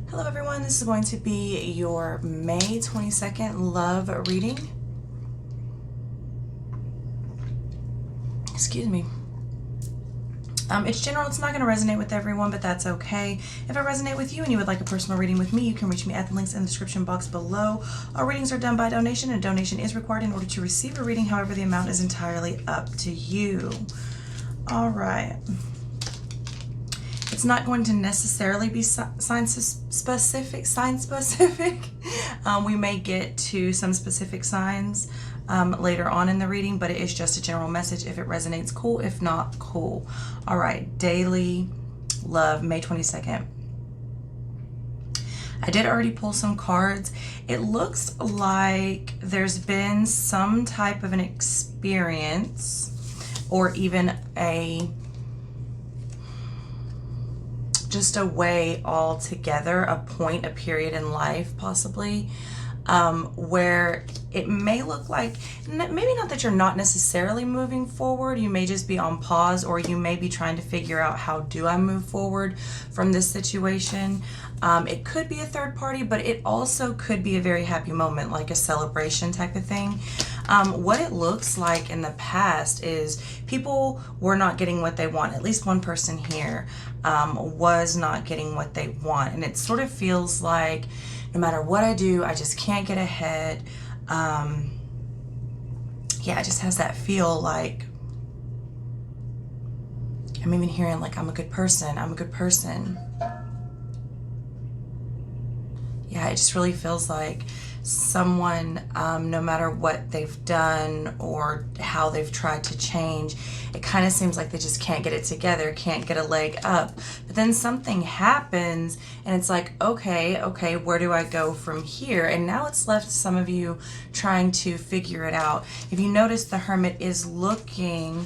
Hello everyone, this is going to be your May 22nd love reading. Excuse me. It's general, it's not going to resonate with everyone, but that's okay. If it resonates with you and you would like a personal reading with me, you can reach me at the links in the description box below. All readings are done by donation, and donation is required in order to receive a reading. However, the amount is entirely up to you. All right. It's not going to necessarily be sign specific. We may get to some specific signs later on in the reading, but it is just a general message. If it resonates, cool. If not, cool. All right, daily love, May 22nd. I did already pull some cards. It looks like there's been some type of an experience or even just a way altogether, a point, a period in life possibly, where it may look like, maybe not that you're not necessarily moving forward, you may just be on pause, or you may be trying to figure out how do I move forward from this situation. It could be a third party, but it also could be a very happy moment, like a celebration type of thing. What it looks like in the past is people were not getting what they want. At least one person here was not getting what they want. And it sort of feels like no matter what I do, I just can't get ahead. Yeah, it just has that feel like, I'm even hearing like, I'm a good person. I'm a good person. Yeah, it just really feels like someone, no matter what they've done or how they've tried to change, it kind of seems like they just can't get it together, can't get a leg up. But then something happens and it's like, okay, where do I go from here? And now it's left some of you trying to figure it out. If you notice, the Hermit is looking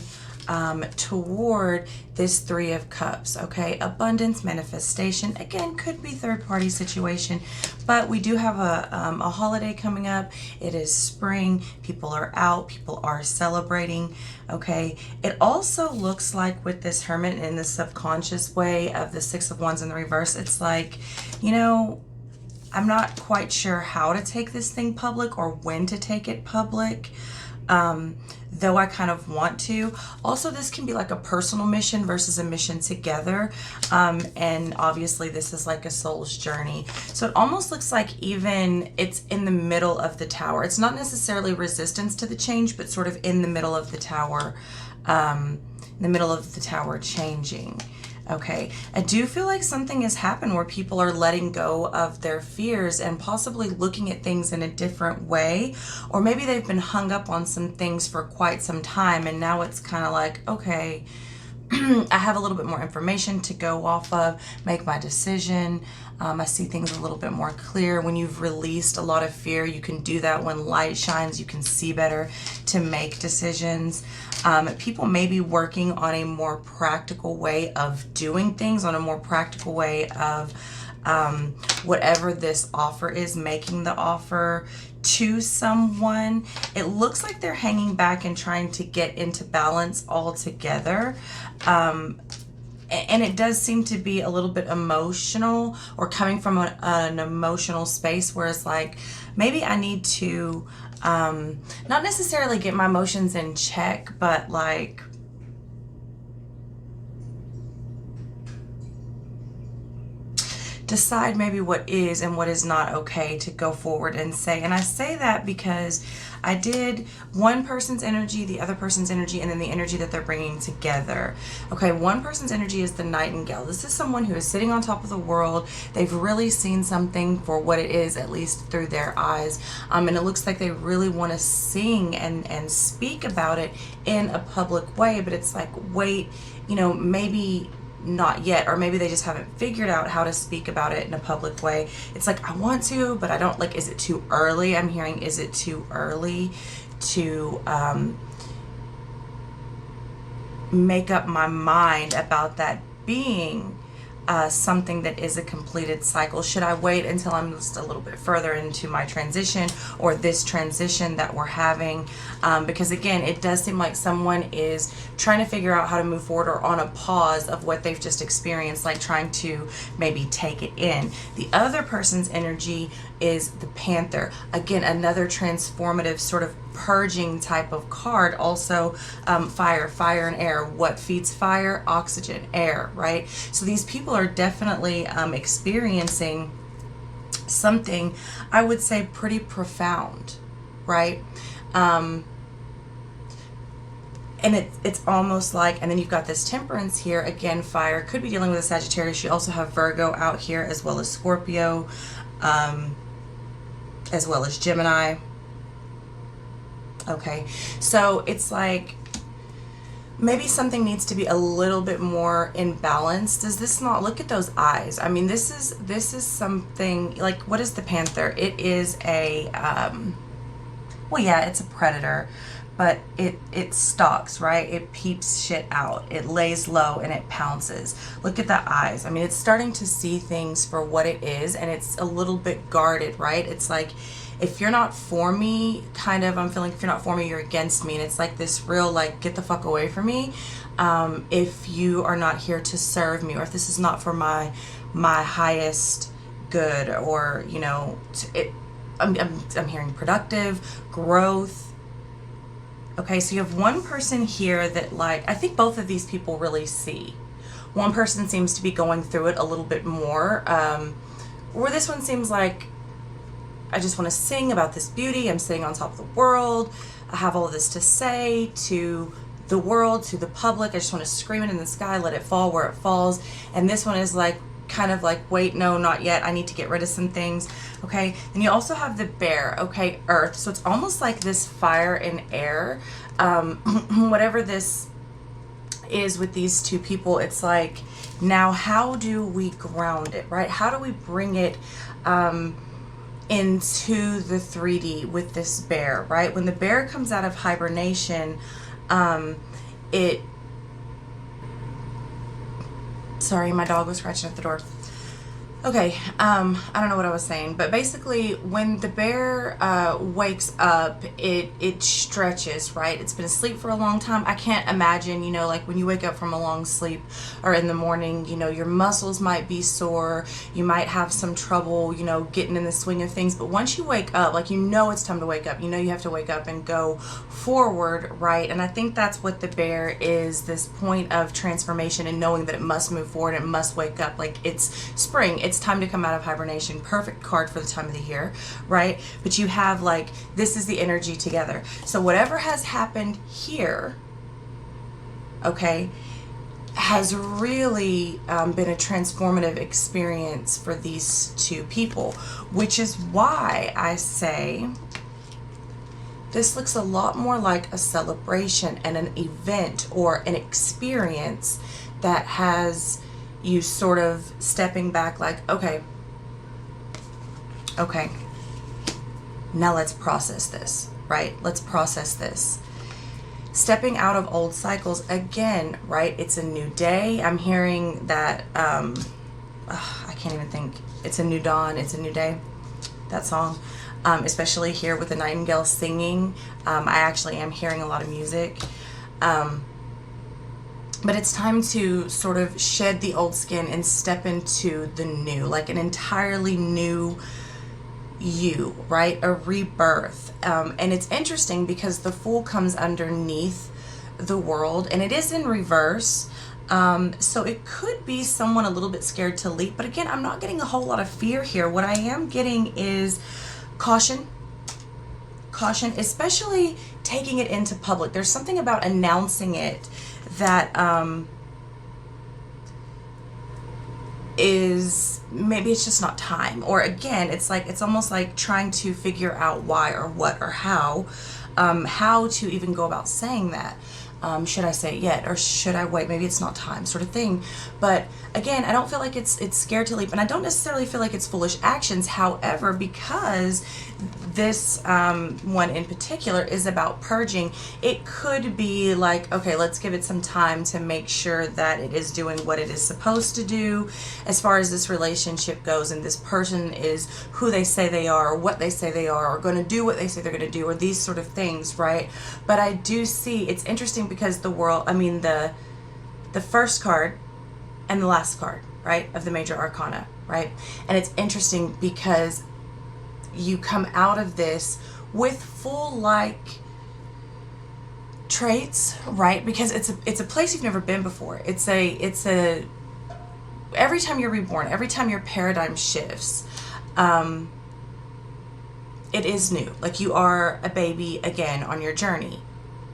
toward this Three of Cups, okay? Abundance, manifestation, again, could be third-party situation, but we do have a holiday coming up. It is spring. People are out. People are celebrating, okay? It also looks like with this Hermit in the subconscious way of the Six of Wands in the reverse, it's like, you know, I'm not quite sure how to take this thing public or when to take it public. Though I kind of want to. Also, this can be like a personal mission versus a mission together. And obviously this is like a soul's journey. So it almost looks like even it's in the middle of the tower. It's not necessarily resistance to the change, but sort of in the middle of the tower, changing. Okay, I do feel like something has happened where people are letting go of their fears and possibly looking at things in a different way, or maybe they've been hung up on some things for quite some time and now it's kind of like, okay, I have a little bit more information to go off of, make my decision. I see things a little bit more clear. When you've released a lot of fear, you can do that. When light shines, you can see better to make decisions. People may be working on a more practical way of doing things, on a more practical way of whatever this offer is, making the offer to someone. It looks like they're hanging back and trying to get into balance altogether. And it does seem to be a little bit emotional, or coming from an emotional space where it's like, maybe I need to not necessarily get my emotions in check, but like decide maybe what is and what is not okay to go forward and say. And I say that because I did one person's energy, the other person's energy, and then the energy that they're bringing together. Okay, one person's energy is the Nightingale. This is someone who is sitting on top of the world. They've really seen something for what it is, at least through their eyes. And it looks like they really want to sing and speak about it in a public way, but it's like, wait, you know, maybe not yet, or maybe they just haven't figured out how to speak about it in a public way. It's like, I want to, but I don't, like, is it too early? I'm hearing, is it too early to make up my mind about that being something that is a completed cycle? Should I wait until I'm just a little bit further into my transition, or this transition that we're having? Because again, it does seem like someone is trying to figure out how to move forward, or on a pause of what they've just experienced, like trying to maybe take it in. The other person's energy is the Panther. Again, another transformative sort of purging type of card. Also fire and air. What feeds fire? Oxygen, air, right? So these people are definitely experiencing something, I would say, pretty profound, right? And it's almost like, and then you've got this Temperance here, again, fire, could be dealing with a Sagittarius. You also have Virgo out here, as well as Scorpio, as well as Gemini. Okay, so it's like maybe something needs to be a little bit more in balance. Does this not, look at those eyes? I mean, this is something like, what is the Panther? It is a well, yeah, it's a predator, but it stalks, right? It peeps shit out. It lays low and it pounces. Look at the eyes. I mean, it's starting to see things for what it is, and it's a little bit guarded, right? It's like, if you're not for me, kind of, I'm feeling, if you're not for me, you're against me. And it's like this real, like, get the fuck away from me. If you are not here to serve me, or if this is not for my highest good, or, you know, I'm hearing productive growth. Okay, so you have one person here that, like, I think both of these people really see. One person seems to be going through it a little bit more, where this one seems like, I just want to sing about this beauty. I'm sitting on top of the world. I have all of this to say to the world, to the public. I just want to scream it in the sky, let it fall where it falls. And this one is like, kind of like, wait, no, not yet. I need to get rid of some things. Okay. Then you also have the Bear. Okay. Earth. So it's almost like this fire and air. Whatever this is with these two people, it's like, now how do we ground it, right? How do we bring it, into the 3D with this bear, right? When the bear comes out of hibernation, sorry, my dog was scratching at the door. Okay, I don't know what I was saying, but basically when the bear wakes up, it stretches, right? It's been asleep for a long time. I can't imagine, you know, like when you wake up from a long sleep or in the morning, you know, your muscles might be sore. You might have some trouble, you know, getting in the swing of things. But once you wake up, like, you know, it's time to wake up. You know, you have to wake up and go forward, right? And I think that's what the bear is, this point of transformation and knowing that it must move forward. It must wake up. Like, it's spring. It's time to come out of hibernation. Perfect card for the time of the year, right? But you have, like, this is the energy together. So whatever has happened here, okay, has really been a transformative experience for these two people, which is why I say this looks a lot more like a celebration and an event or an experience that has you sort of stepping back, like, okay, now let's process this, right? Let's process this. Stepping out of old cycles again, right? It's a new day. I'm hearing that, I can't even think. It's a new dawn. It's a new day. That song, especially here with the nightingale singing. I actually am hearing a lot of music. But it's time to sort of shed the old skin and step into the new, like an entirely new you, right? A rebirth. And it's interesting because the Fool comes underneath the World, and it is in reverse. So it could be someone a little bit scared to leap. But again, I'm not getting a whole lot of fear here. What I am getting is caution. Caution, especially taking it into public. There's something about announcing it that is, maybe it's just not time, or again, it's like, it's almost like trying to figure out why or what or how to even go about saying that. Should I say it yet, or should I wait? Maybe it's not time, sort of thing. But again, I don't feel like it's scared to leap, and I don't necessarily feel like it's foolish actions. However, because this one in particular is about purging, it could be like, okay, let's give it some time to make sure that it is doing what it is supposed to do as far as this relationship goes, and this person is who they say they are, or what they say they are, or going to do what they say they're going to do, or these sort of things, right? But I do see, it's interesting because the world, I mean, the first card and the last card, right, of the major arcana, right? And it's interesting because you come out of this with full like traits, right? Because it's a place you've never been before. It's a every time you're reborn, every time your paradigm shifts, it is new. Like, you are a baby again on your journey.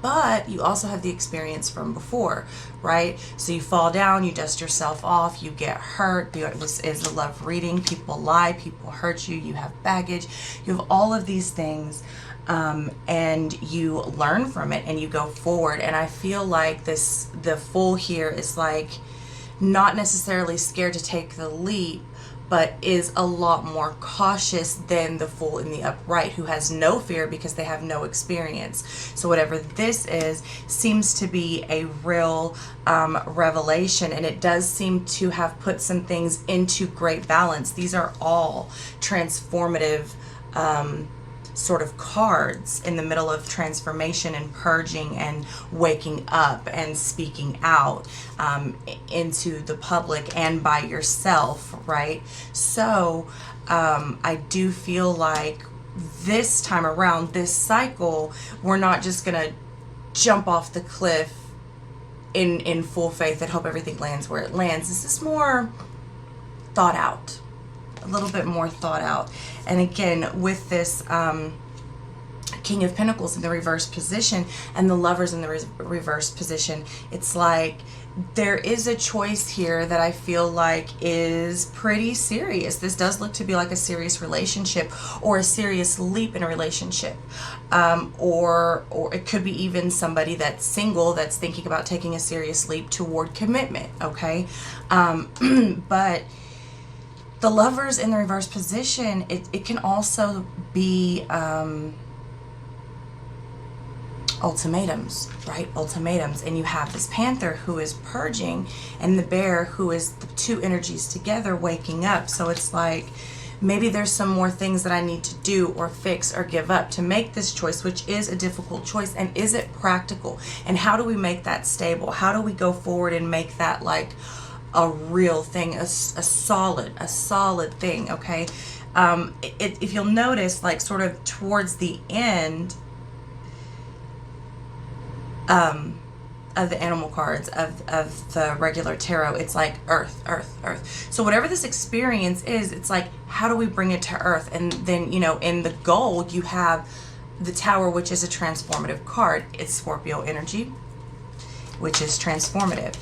But you also have the experience from before, right? So you fall down, you dust yourself off, you get hurt. This is a love reading. People lie, people hurt you, you have baggage, you have all of these things, and you learn from it and you go forward. And I feel like the Fool here is like not necessarily scared to take the leap, but is a lot more cautious than the Fool in the upright, who has no fear because they have no experience. So whatever this is seems to be a real revelation, and it does seem to have put some things into great balance. These are all transformative sort of cards in the middle of transformation and purging and waking up and speaking out into the public and by yourself, right? So I do feel like this time around, this cycle, we're not just gonna jump off the cliff in full faith and hope everything lands where it lands. This is more thought out, a little bit more thought out. And again, with this King of Pentacles in the reverse position and the Lovers in the reverse position, it's like there is a choice here that I feel like is pretty serious. This does look to be like a serious relationship, or a serious leap in a relationship, or it could be even somebody that's single that's thinking about taking a serious leap toward commitment, okay? But the Lovers in the reverse position, it can also be ultimatums, right? Ultimatums. And you have this Panther who is purging, and the Bear who is the two energies together waking up. So it's like, maybe there's some more things that I need to do or fix or give up to make this choice, which is a difficult choice. And is it practical? And how do we make that stable? How do we go forward and make that like a real thing, a solid thing, okay? If you'll notice, like sort of towards the end of the animal cards of the regular tarot, it's like earth, earth, earth. So whatever this experience is, it's like, how do we bring it to earth? And then, you know, in the gold, you have the Tower, which is a transformative card. It's Scorpio energy, which is transformative.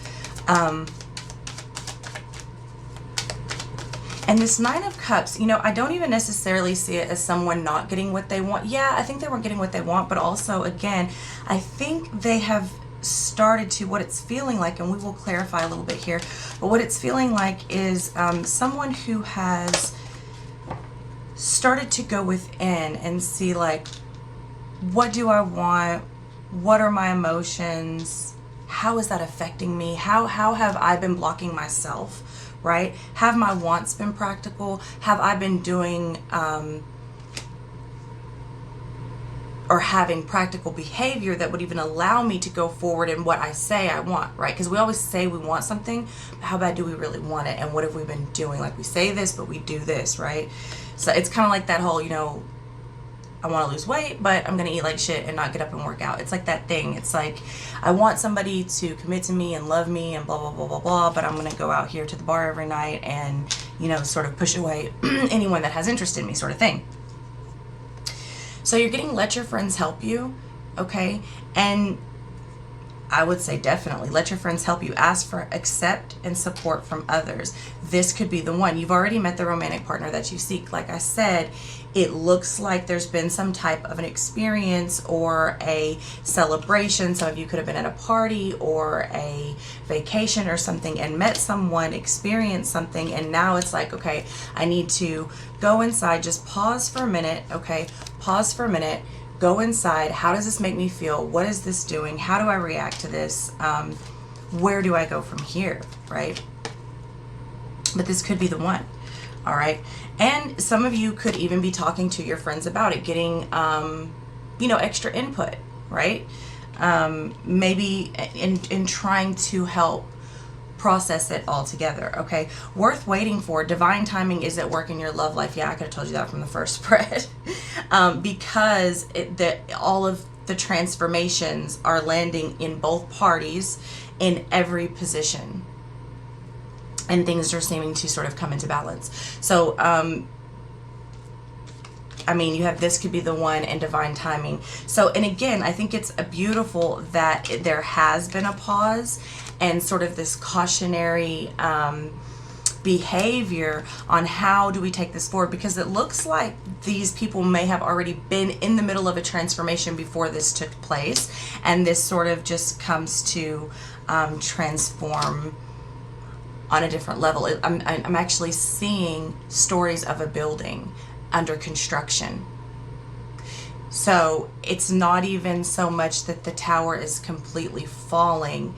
And this Nine of Cups, you know, I don't even necessarily see it as someone not getting what they want. Yeah, I think they weren't getting what they want, but also, again, I think they have started to, what it's feeling like, and we will clarify a little bit here, but what it's feeling like is someone who has started to go within and see, like, what do I want? What are my emotions? How is that affecting me? How have I been blocking myself? Right? Have my wants been practical? Have I been doing or having practical behavior that would even allow me to go forward in what I say I want, right? Because we always say we want something, but how bad do we really want it? And what have we been doing? Like, we say this, but we do this, right? So it's kind of like that whole, you know, I want to lose weight, but I'm going to eat like shit and not get up and work out. It's like that thing. It's like, I want somebody to commit to me and love me and blah, blah, blah, blah, blah, but I'm going to go out here to the bar every night and, you know, sort of push away anyone that has interest in me, sort of thing. So you're getting let your friends help you, okay? And I would say definitely let your friends help you. Ask for accept and support from others. This could be the one. You've already met the romantic partner that you seek. Like I said, it looks like there's been some type of an experience or a celebration. Some of you could have been at a party or a vacation or something and met someone, experienced something, and now it's like, okay, I need to go inside, just pause for a minute, okay? Pause for a minute. Go inside. How does this make me feel? What is this doing? How do I react to this? Where do I go from here, right? But this could be the one, all right? And some of you could even be talking to your friends about it, getting, you know, extra input, right? Maybe in trying to help process it all together, okay? Worth waiting for. Divine timing is at work in your love life. Yeah, I could have told you that from the first spread. Because all of the transformations are landing in both parties in every position. And things are seeming to sort of come into balance. So, I mean, you have this could be the one and divine timing. So, and again, I think it's a beautiful that there has been a pause and sort of this cautionary behavior on how do we take this forward, because it looks like these people may have already been in the middle of a transformation before this took place, and this sort of just comes to transform on a different level. I'm actually seeing stories of a building under construction. So it's not even so much that the tower is completely falling.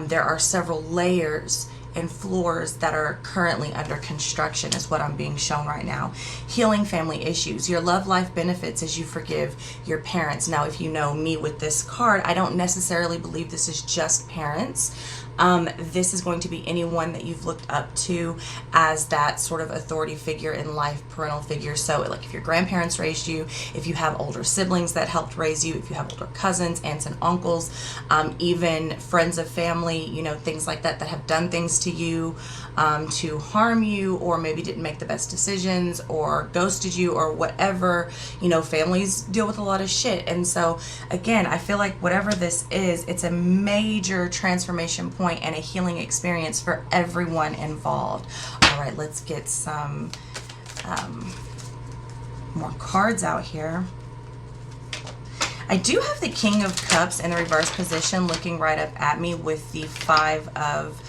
There are several layers and floors that are currently under construction is what I'm being shown right now. Healing family issues. Your love life benefits as you forgive your parents. Now, if you know me with this card, I don't necessarily believe this is just parents. This is going to be anyone that you've looked up to as that sort of authority figure in life, parental figure. So like if your grandparents raised you, if you have older siblings that helped raise you, if you have older cousins, aunts and uncles, even friends of family, you know, things like that, that have done things to you, to harm you, or maybe didn't make the best decisions or ghosted you or whatever. You know, families deal with a lot of shit. And so again, I feel like whatever this is, it's a major transformation point and a healing experience for everyone involved. All right, let's get some more cards out here. I do have the King of Cups in the reverse position looking right up at me with the Five of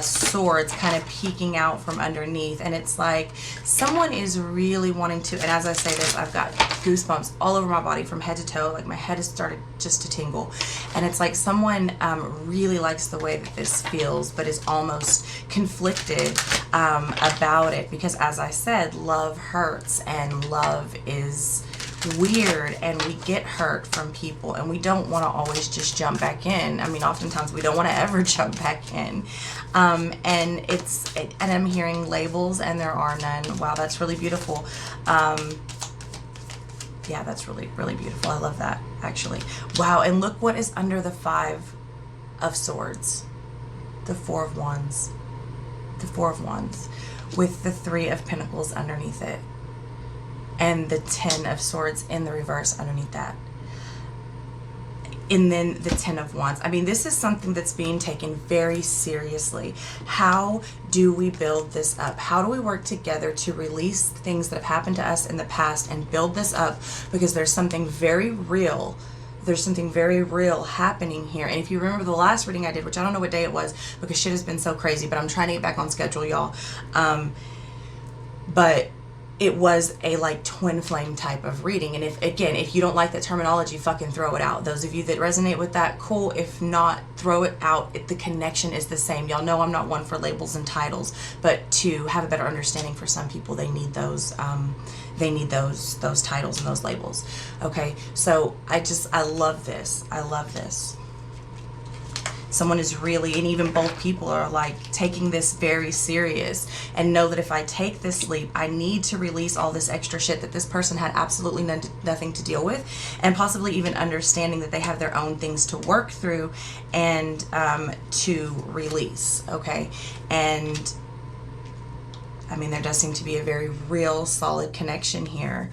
Swords kind of peeking out from underneath. And it's like someone is really wanting to, and as I say this, I've got goosebumps all over my body from head to toe. Like my head has started just to tingle. And it's like someone really likes the way that this feels, but is almost conflicted about it. Because as I said, love hurts and love is weird, and we get hurt from people, and we don't want to always just jump back in. I mean, oftentimes we don't want to ever jump back in. And I'm hearing labels, and there are none. Wow, that's really beautiful. Yeah, that's really, really beautiful. I love that, actually. Wow, and look what is under the Five of Swords. The Four of Wands. The Four of Wands. With the Three of Pentacles underneath it. And the Ten of Swords in the reverse underneath that. And then the Ten of Wands. I mean, this is something that's being taken very seriously. How do we build this up? How do we work together to release things that have happened to us in the past and build this up? Because there's something very real. There's something very real happening here. And if you remember the last reading I did, which I don't know what day it was because shit has been so crazy, but I'm trying to get back on schedule, y'all. But it was a like twin flame type of reading. And if you don't like that terminology, fucking throw it out. Those of you that resonate with that, cool. If not, throw it out. The connection is the same. Y'all know I'm not one for labels and titles, but to have a better understanding for some people, they need those those titles and those labels. Okay, so I love this. I love this. Someone is really, and even both people are like taking this very serious and know that if I take this leap, I need to release all this extra shit that this person had absolutely nothing to deal with, and possibly even understanding that they have their own things to work through and to release, okay? And I mean, there does seem to be a very real, solid connection here.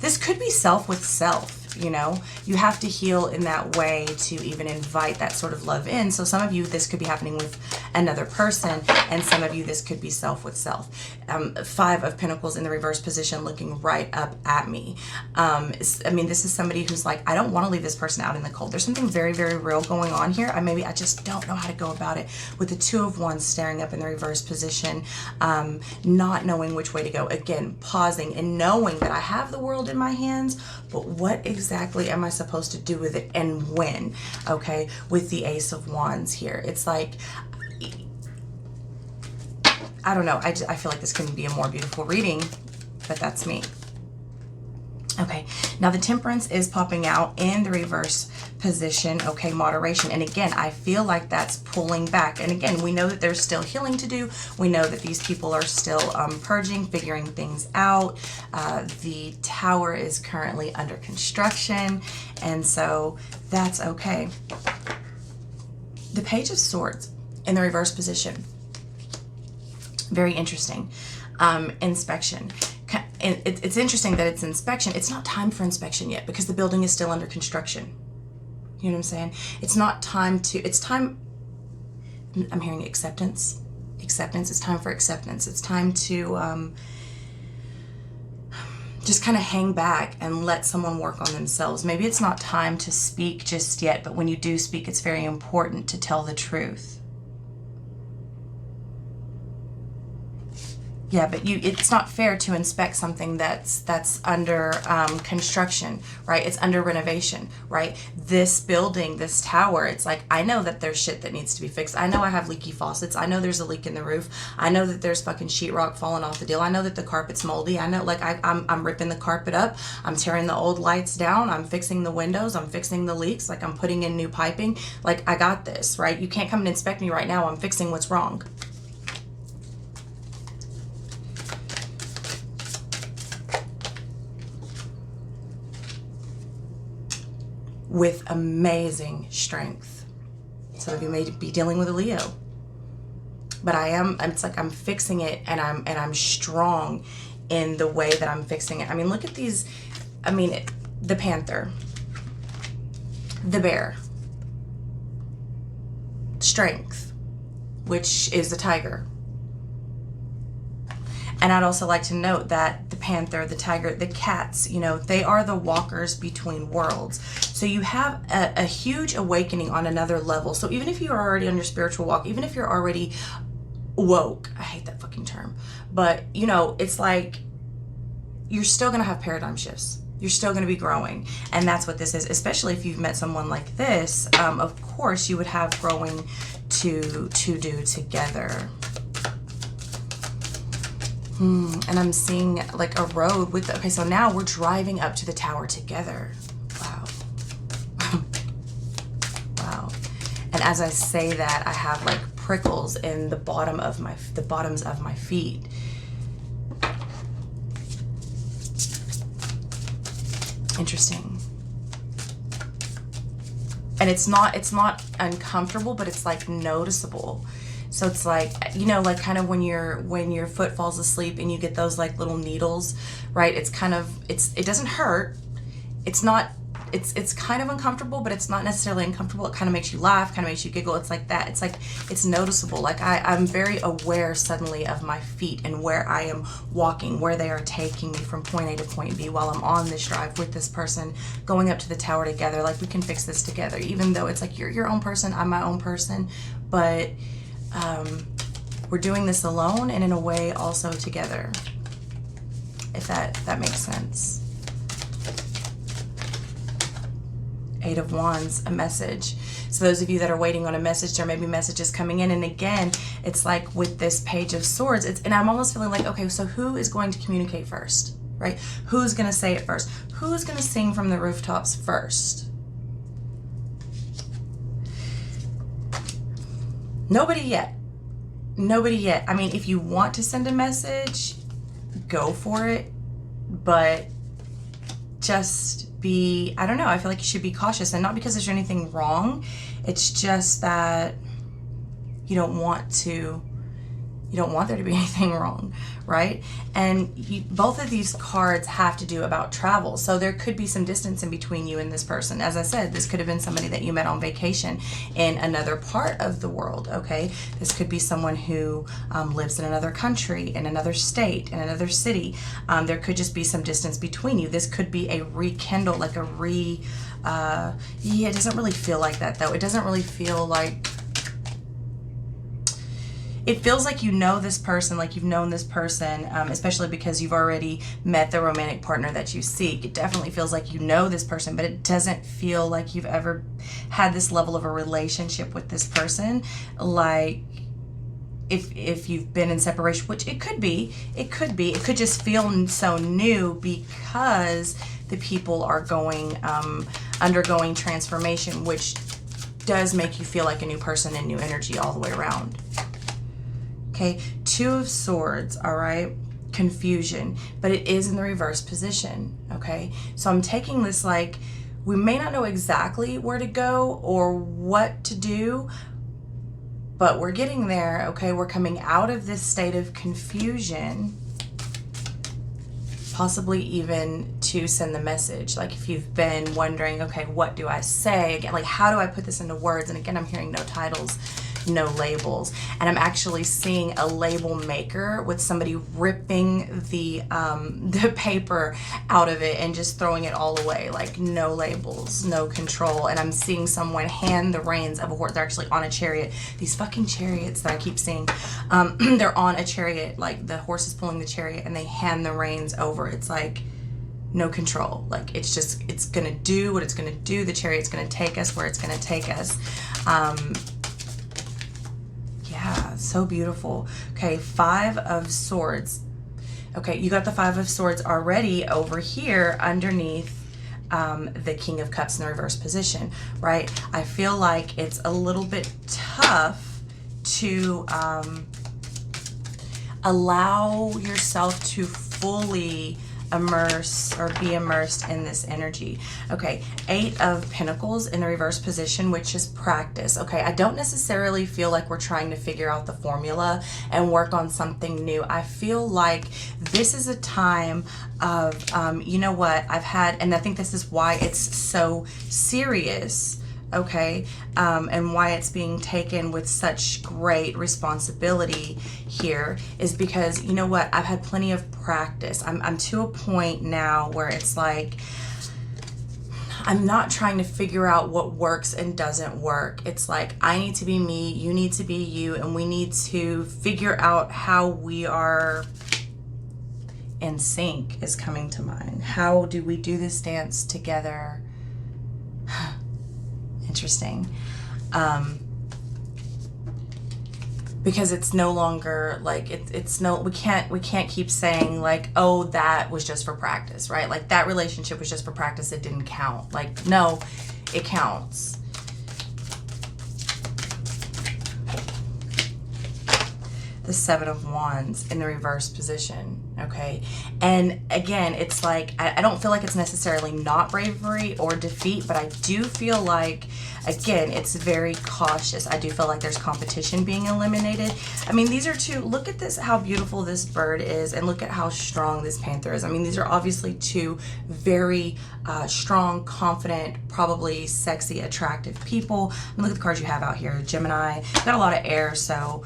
This could be self with self. you know? You have to heal in that way to even invite that sort of love in. So some of you, this could be happening with another person, and some of you, this could be self with self. 5 of Pentacles in the reverse position looking right up at me. I mean, this is somebody who's like, I don't want to leave this person out in the cold. There's something very, very real going on here. I just don't know how to go about it. With the 2 of Wands staring up in the reverse position, not knowing which way to go. Again, pausing and knowing that I have the world in my hands, but what exactly am I supposed to do with it and when? Okay, with the Ace of Wands here. It's like, I don't know. I feel like this couldn't be a more beautiful reading, but that's me. Okay, now the Temperance is popping out in the reverse position. Okay, moderation. And again, I feel like that's pulling back. And again, we know that there's still healing to do. We know that these people are still purging, figuring things out. The tower is currently under construction, and so that's okay. The Page of Swords in the reverse position. Very interesting. Inspection. And it's interesting that it's inspection. It's not time for inspection yet because the building is still under construction. You know what I'm saying? It's not time to, it's time, I'm hearing acceptance. Acceptance. It's time for acceptance. It's time to just kind of hang back and let someone work on themselves. Maybe it's not time to speak just yet, but when you do speak, it's very important to tell the truth. Yeah, but it's not fair to inspect something that's under construction, right? It's under renovation, right? This building, this tower, it's like, I know that there's shit that needs to be fixed. I know I have leaky faucets. I know there's a leak in the roof. I know that there's fucking sheetrock falling off the deal. I know that the carpet's moldy. I know, like, I'm ripping the carpet up. I'm tearing the old lights down. I'm fixing the windows. I'm fixing the leaks. Like, I'm putting in new piping. Like, I got this, right? You can't come and inspect me right now. I'm fixing what's wrong. With amazing strength. Some of you may be dealing with a Leo, but it's like I'm fixing it, and I'm strong in the way that I'm fixing it. I mean, look at these. I mean, the Panther, the Bear, Strength, which is the Tiger. And I'd also like to note that the Panther, the Tiger, the cats, you know, they are the walkers between worlds. So you have a huge awakening on another level. So even if you're already on your spiritual walk, even if you're already woke, I hate that fucking term, but you know, it's like you're still going to have paradigm shifts. You're still going to be growing. And that's what this is, especially if you've met someone like this. Of course, you would have growing to do together. And I'm seeing like a road with, okay, so now we're driving up to the tower together. Wow. Wow. And as I say that, I have like prickles in the bottoms of my feet. Interesting. And it's not uncomfortable, but it's like noticeable. So it's like, you know, like kind of when your foot falls asleep and you get those like little needles, right? It's kind of, it doesn't hurt. It's kind of uncomfortable, but it's not necessarily uncomfortable. It kind of makes you laugh, kind of makes you giggle. It's like that. It's like, it's noticeable. Like I'm very aware suddenly of my feet and where I am walking, where they are taking me from point A to point B while I'm on this drive with this person, going up to the tower together. Like, we can fix this together, even though it's like, you're your own person, I'm my own person, but we're doing this alone and in a way also together, if that makes sense. 8 of Wands, a message. So those of you that are waiting on a message, there may be messages coming in. And again, it's like with this Page of Swords, and I'm almost feeling like, okay, so who is going to communicate first, right? Who's going to say it first? Who's going to sing from the rooftops first? Nobody yet. Nobody yet. I mean, if you want to send a message, go for it, but just be, I don't know, I feel like you should be cautious, and not because there's anything wrong. It's just that you don't want to You don't want there to be anything wrong, right? And both of these cards have to do about travel. So there could be some distance in between you and this person. As I said, this could have been somebody that you met on vacation in another part of the world, okay? This could be someone who lives in another country, in another state, in another city. There could just be some distance between you. This could be a rekindle, like a yeah, it doesn't really feel like that though. It doesn't really feel like, it feels like you know this person, like you've known this person, especially because you've already met the romantic partner that you seek. It definitely feels like you know this person, but it doesn't feel like you've ever had this level of a relationship with this person. Like if you've been in separation, which it could be, it could just feel so new because the people are undergoing transformation, which does make you feel like a new person and new energy all the way around. Okay, Two of Swords, all right, confusion, but it is in the reverse position, okay? So I'm taking this like, we may not know exactly where to go or what to do, but we're getting there, okay? We're coming out of this state of confusion, possibly even to send the message. Like if you've been wondering, okay, what do I say? Again, like how do I put this into words? And again, I'm hearing no titles, no labels, and I'm actually seeing a label maker with somebody ripping the paper out of it and just throwing it all away, like no labels, no control. And I'm seeing someone hand the reins of a horse. They're actually on a chariot. These fucking chariots that I keep seeing, they're on a chariot, like the horse is pulling the chariot and they hand the reins over. It's like no control. Like it's gonna do what it's gonna do. The chariot's gonna take us where it's gonna take us. Yeah, so beautiful. Okay, Five of Swords. Okay, you got the Five of Swords already over here underneath the King of Cups in the reverse position, right? I feel like it's a little bit tough to allow yourself to fully immerse or be immersed in this energy. Okay, Eight of Pentacles in the reverse position, which is practice. Okay, I don't necessarily feel like we're trying to figure out the formula and work on something new. I feel like this is a time of, you know what, I've had, and I think this is why it's so serious, okay, and why it's being taken with such great responsibility here is because, you know what, I've had plenty of practice. I'm to a point now where it's like, I'm not trying to figure out what works and doesn't work. It's like, I need to be me, you need to be you, and we need to figure out how we are in sync is coming to mind. How do we do this dance together? Interesting. Because it's no longer like it's no, we can't keep saying like, oh, that was just for practice, right? Like that relationship was just for practice, it didn't count. Like, no, it counts. The Seven of Wands in the reverse position, okay? And again, it's like, I don't feel like it's necessarily not bravery or defeat, but I do feel like, again, it's very cautious. I do feel like there's competition being eliminated. I mean, these are two, look at this, how beautiful this bird is, and look at how strong this panther is. I mean, these are obviously two very strong, confident, probably sexy, attractive people. And look at the cards you have out here. Gemini, got a lot of air, so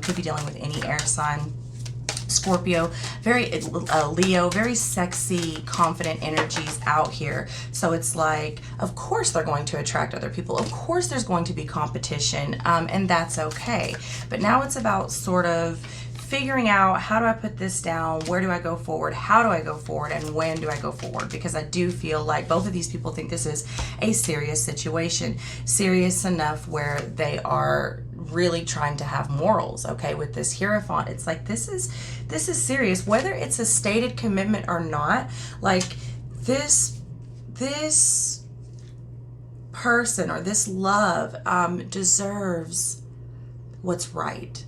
could be dealing with any air sign. Scorpio, very Leo, very sexy, confident energies out here. So it's like, of course they're going to attract other people. Of course there's going to be competition, and that's okay. But now it's about sort of figuring out, how do I put this down? Where do I go forward? How do I go forward? And when do I go forward? Because I do feel like both of these people think this is a serious situation, serious enough where they are really trying to have morals, okay? With this Hierophant, it's like, this is serious, whether it's a stated commitment or not. Like this person or this love deserves what's right.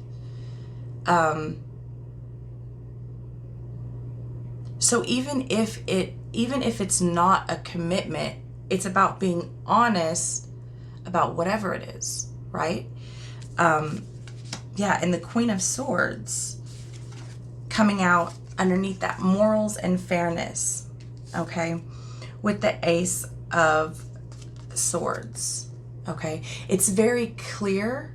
So even if it's not a commitment, it's about being honest about whatever it is, right? Yeah, and the Queen of Swords coming out underneath that, morals and fairness, okay, with the Ace of Swords, okay. It's very clear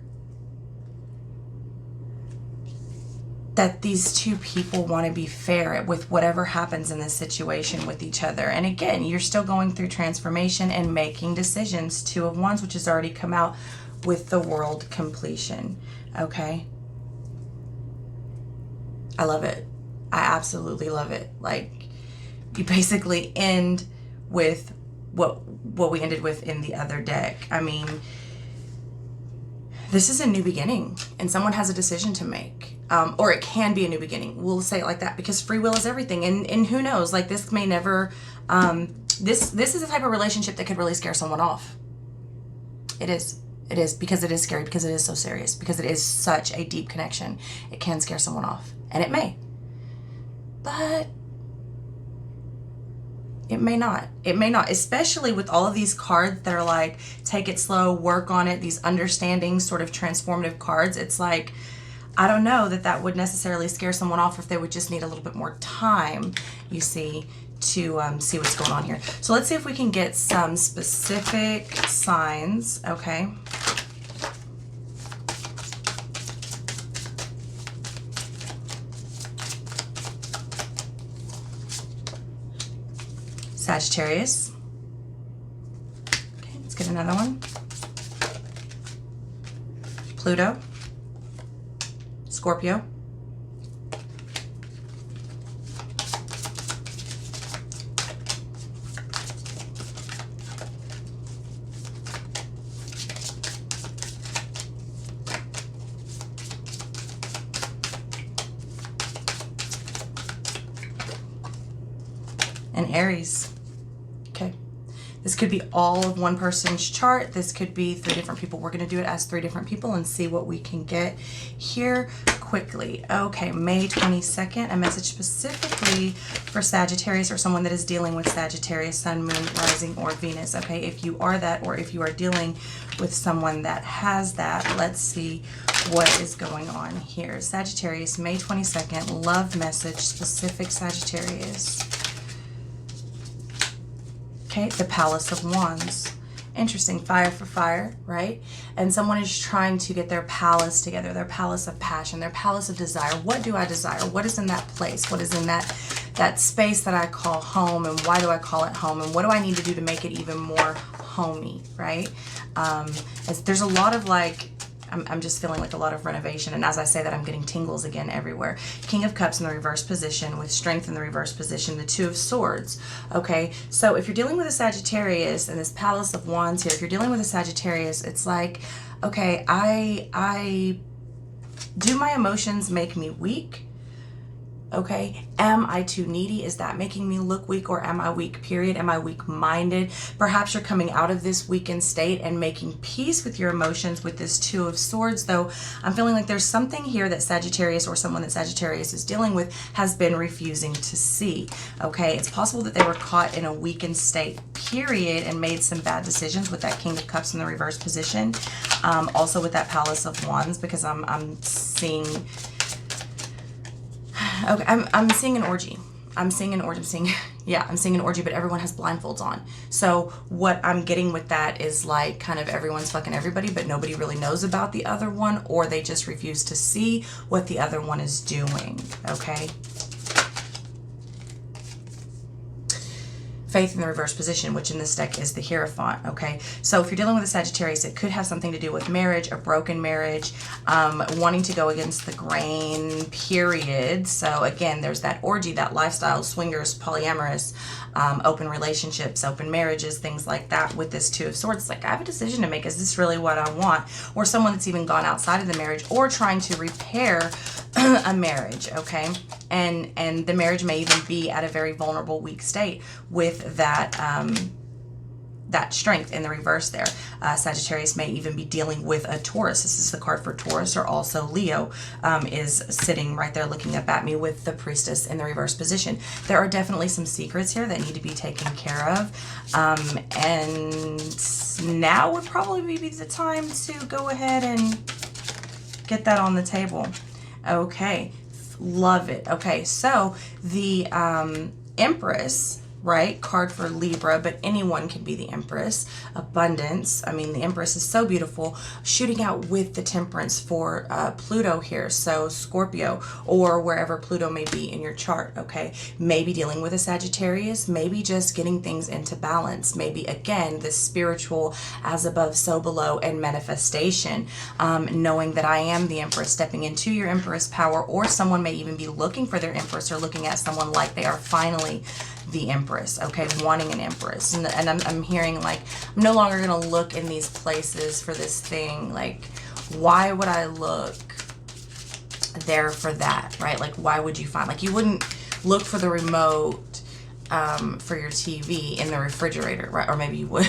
that these two people want to be fair with whatever happens in this situation with each other. And again, you're still going through transformation and making decisions. Two of Wands, which has already come out with the World completion, okay. I love it. I absolutely love it. Like, you basically end with what we ended with in the other deck. I mean, this is a new beginning, and someone has a decision to make. Or it can be a new beginning. We'll say it like that, because free will is everything. And who knows, like, this may never, this is the type of relationship that could really scare someone off. It is. It is, because it is scary, because it is so serious, because it is such a deep connection. It can scare someone off, and it may. But it may not. It may not, especially with all of these cards that are like, take it slow, work on it, these understanding sort of transformative cards. It's like, I don't know that would necessarily scare someone off if they would just need a little bit more time, you see, to see what's going on here. So let's see if we can get some specific signs, okay? Sagittarius. Okay, let's get another one. Pluto. Scorpio. And Aries. Okay. This could be all of one person's chart. This could be 3 different people. We're going to do it as 3 different people and see what we can get here quickly. Okay, May 22nd, a message specifically for Sagittarius or someone that is dealing with Sagittarius, Sun, Moon, Rising, or Venus. Okay, if you are that, or if you are dealing with someone that has that, let's see what is going on here. Sagittarius, May 22nd, love message, specific Sagittarius. Okay, the Palace of Wands. Interesting, fire for fire, right? And someone is trying to get their palace together, their palace of passion, their palace of desire. What do I desire? What is in that place? What is in that space that I call home, and why do I call it home? And what do I need to do to make it even more homey, right? There's a lot of like, I'm just feeling like a lot of renovation. And as I say that, I'm getting tingles again everywhere. King of Cups in the reverse position with Strength in the reverse position, the Two of Swords. Okay, so if you're dealing with a Sagittarius and this Palace of Wands here, if you're dealing with a Sagittarius, it's like, okay, I do my emotions make me weak? Okay, am I too needy? Is that making me look weak, or am I weak, period? Am I weak-minded? Perhaps you're coming out of this weakened state and making peace with your emotions with this Two of Swords, though I'm feeling like there's something here that Sagittarius or someone that Sagittarius is dealing with has been refusing to see, okay? It's possible that they were caught in a weakened state, period, and made some bad decisions with that King of Cups in the reverse position. Also with that Palace of Wands, because I'm seeing... Okay, I'm seeing an orgy. I'm seeing an orgy, but everyone has blindfolds on. So what I'm getting with that is like kind of everyone's fucking everybody, but nobody really knows about the other one, or they just refuse to see what the other one is doing, okay? Faith in the reverse position, which in this deck is the Hierophant, okay? So if you're dealing with a Sagittarius, it could have something to do with marriage, a broken marriage, wanting to go against the grain, period. So again, there's that orgy, that lifestyle, swingers, polyamorous, open relationships, open marriages, things like that with this Two of Swords. It's like, I have a decision to make. Is this really what I want? Or someone that's even gone outside of the marriage, or trying to repair a marriage, okay? And the marriage may even be at a very vulnerable, weak state with that that Strength in the reverse there. Sagittarius may even be dealing with a Taurus. This is the card for Taurus, or also Leo is sitting right there looking up at me with the Priestess in the reverse position. There are definitely some secrets here that need to be taken care of. And now would probably be the time to go ahead and get that on the table. Okay, love it. Okay, so the Empress, right? Card for Libra, but anyone can be the Empress. Abundance. I mean, the Empress is so beautiful. Shooting out with the Temperance for Pluto here. So Scorpio, or wherever Pluto may be in your chart, okay? Maybe dealing with a Sagittarius, maybe just getting things into balance. Maybe, again, the spiritual as above, so below, and manifestation. Knowing that I am the Empress, stepping into your Empress power, or someone may even be looking for their Empress or looking at someone like they are finally the Empress, okay, wanting an Empress. And I'm hearing like, I'm no longer gonna look in these places for this thing. Like, why would I look there for that, right? Like, why would you find, like, you wouldn't look for the remote for your TV in the refrigerator, right? Or maybe you would.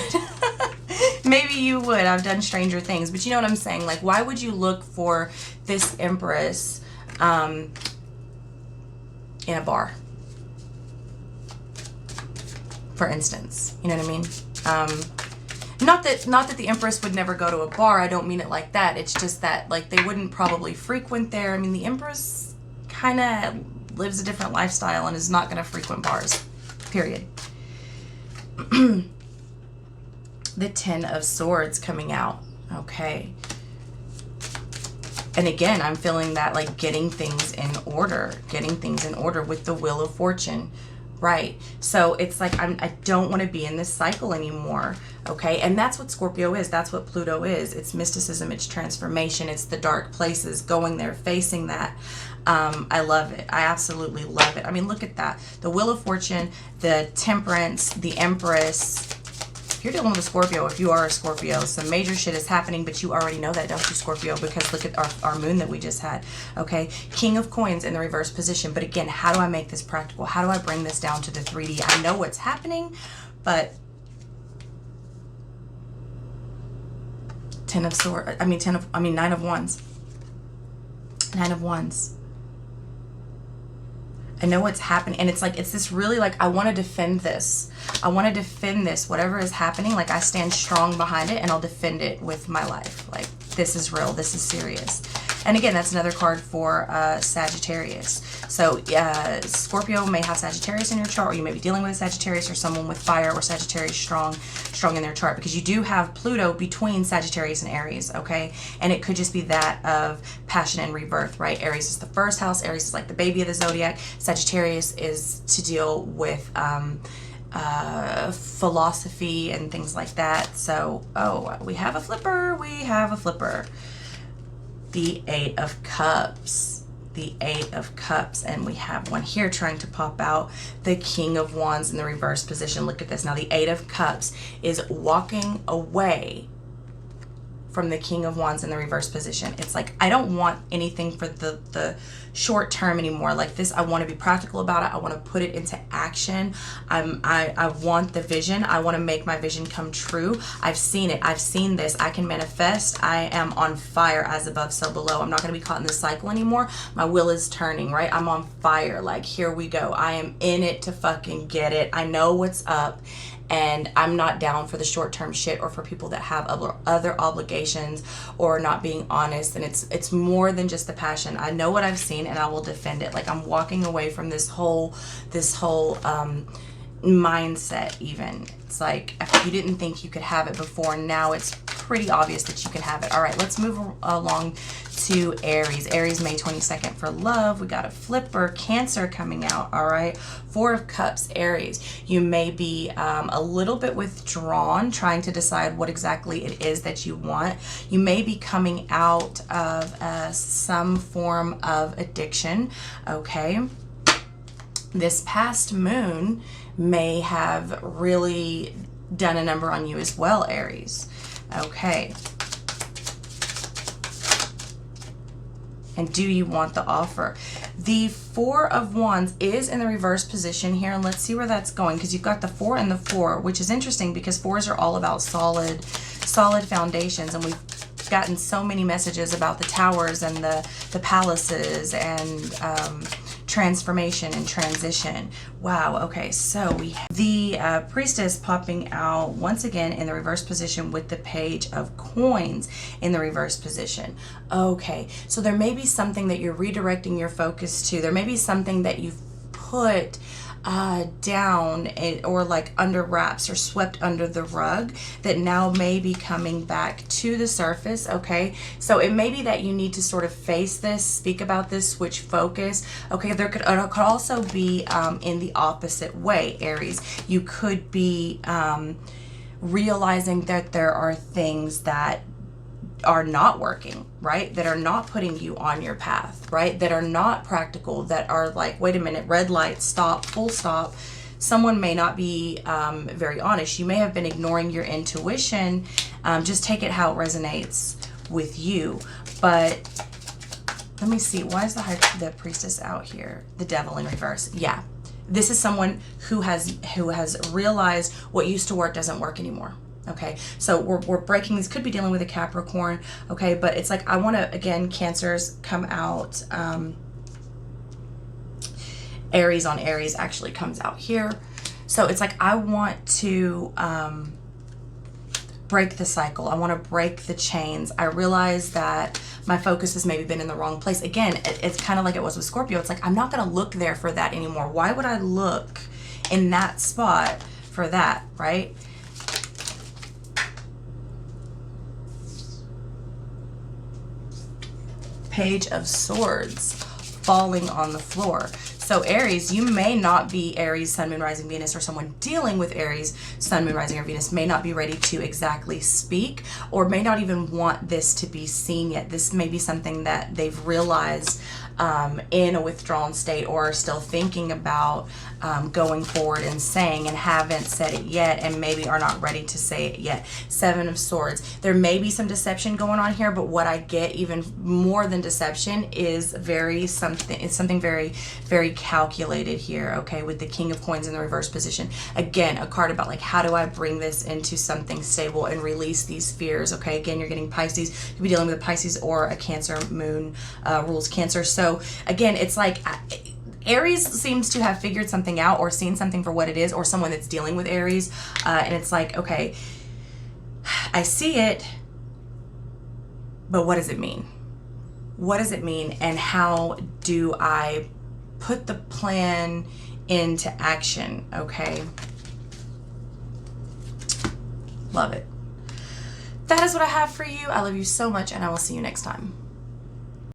Maybe you would. I've done stranger things, but you know what I'm saying? Like, why would you look for this Empress in a bar, for instance? You know what I mean? Not that the Empress would never go to a bar. I don't mean it like that. It's just that, like, they wouldn't probably frequent there. I mean, the Empress kind of lives a different lifestyle and is not going to frequent bars, period. The Ten of Swords coming out. Okay. And again, I'm feeling that, like, getting things in order with the Wheel of Fortune. Right. So it's like, I don't want to be in this cycle anymore. Okay. And that's what Scorpio is. That's what Pluto is. It's mysticism. It's transformation. It's the dark places, going there, facing that. I love it. I absolutely love it. I mean, look at that. The Wheel of Fortune, the Temperance, the Empress. You're dealing with a Scorpio. If you are a Scorpio, some major shit is happening, but you already know that, don't you, Scorpio? Because look at our moon that we just had. Okay, King of Coins in the reverse position. But again, how do I make this practical? How do I bring this down to the 3D? I know what's happening, but Nine of Wands. Nine of Wands. I know what's happening, and it's like, it's this really, like, I want to defend this. I want to defend this. Whatever is happening, like, I stand strong behind it, and I'll defend it with my life. Like, this is real. This is serious. And again, that's another card for Sagittarius. So Scorpio may have Sagittarius in your chart, or you may be dealing with a Sagittarius or someone with fire or Sagittarius strong in their chart, because you do have Pluto between Sagittarius and Aries, okay? And it could just be that of passion and rebirth, right? Aries is the first house. Aries is like the baby of the zodiac. Sagittarius is to deal with philosophy and things like that. So, oh, we have a flipper. We have a flipper. The Eight of Cups. The Eight of Cups. And we have one here trying to pop out. The King of Wands in the reverse position. Look at this. Now, the Eight of Cups is walking away from the King of Wands in the reverse position. It's like, I don't want anything for the short term anymore. Like this, I want to be practical about it. I want to put it into action. I want the vision. I want to make my vision come true. I've seen it. I've seen this. I can manifest. I am on fire, as above, so below. I'm not going to be caught in this cycle anymore. My wheel is turning, right? I'm on fire. Like, here we go. I am in it to fucking get it. I know what's up. And I'm not down for the short-term shit, or for people that have other obligations, or not being honest. And it's more than just the passion. I know what I've seen, and I will defend it. Like, I'm walking away from this whole mindset. Even, it's like, if you didn't think you could have it before, now it's pretty obvious that you can have it. All right, let's move along to Aries. Aries, May 22nd for love. We got a flipper. Cancer coming out. All right, Four of Cups. Aries, you may be a little bit withdrawn, trying to decide what exactly it is that you want. You may be coming out of some form of addiction. Okay, this past moon may have really done a number on you as well, Aries. Okay. And do you want the offer? The Four of Wands is in the reverse position here, and let's see where that's going, because you've got the 4 and the 4, which is interesting because 4s are all about solid foundations, and we've gotten so many messages about the towers and the palaces and transformation and transition. Wow, okay, so we have the Priestess popping out once again in the reverse position with the Page of Coins in the reverse position. Okay, so there may be something that you're redirecting your focus to. There may be something that you've put down or like under wraps or swept under the rug that now may be coming back to the surface. Okay, so it may be that you need to sort of face this, speak about this, switch focus. Okay, it could also be in the opposite way, Aries. You could be realizing that there are things that are not working, right? That are not putting you on your path, right? That are not practical, that are like, wait a minute, red light, stop, full stop. Someone may not be very honest. You may have been ignoring your intuition. Just take it how it resonates with you. But let me see, why is the Priestess out here? The Devil in reverse. Yeah, this is someone who has realized what used to work doesn't work anymore. Okay, so we're breaking. This could be dealing with a Capricorn. Okay, but it's like, I want to, again, Cancers come out. Aries on Aries actually comes out here. So it's like, I want to break the cycle. I want to break the chains. I realize that my focus has maybe been in the wrong place. Again, it's kind of like it was with Scorpio. It's like, I'm not going to look there for that anymore. Why would I look in that spot for that, right? Page of Swords falling on the floor. So Aries, you may not be Aries, Sun, Moon, Rising, Venus, or someone dealing with Aries, Sun, Moon, Rising, or Venus may not be ready to exactly speak, or may not even want this to be seen yet. This may be something that they've realized in a withdrawn state, or are still thinking about going forward and saying, and haven't said it yet, and maybe are not ready to say it yet. Seven of Swords. There may be some deception going on here, but what I get even more than deception is something very, very calculated here. Okay, with the King of Coins in the reverse position. Again, a card about like, how do I bring this into something stable and release these fears? Okay, again, you're getting Pisces. You could be dealing with a Pisces or a Cancer moon, rules Cancer. So again, it's like, Aries seems to have figured something out or seen something for what it is, or someone that's dealing with Aries. And it's like, okay, I see it, but what does it mean? What does it mean? And how do I put the plan into action? Okay. Love it. That is what I have for you. I love you so much, and I will see you next time.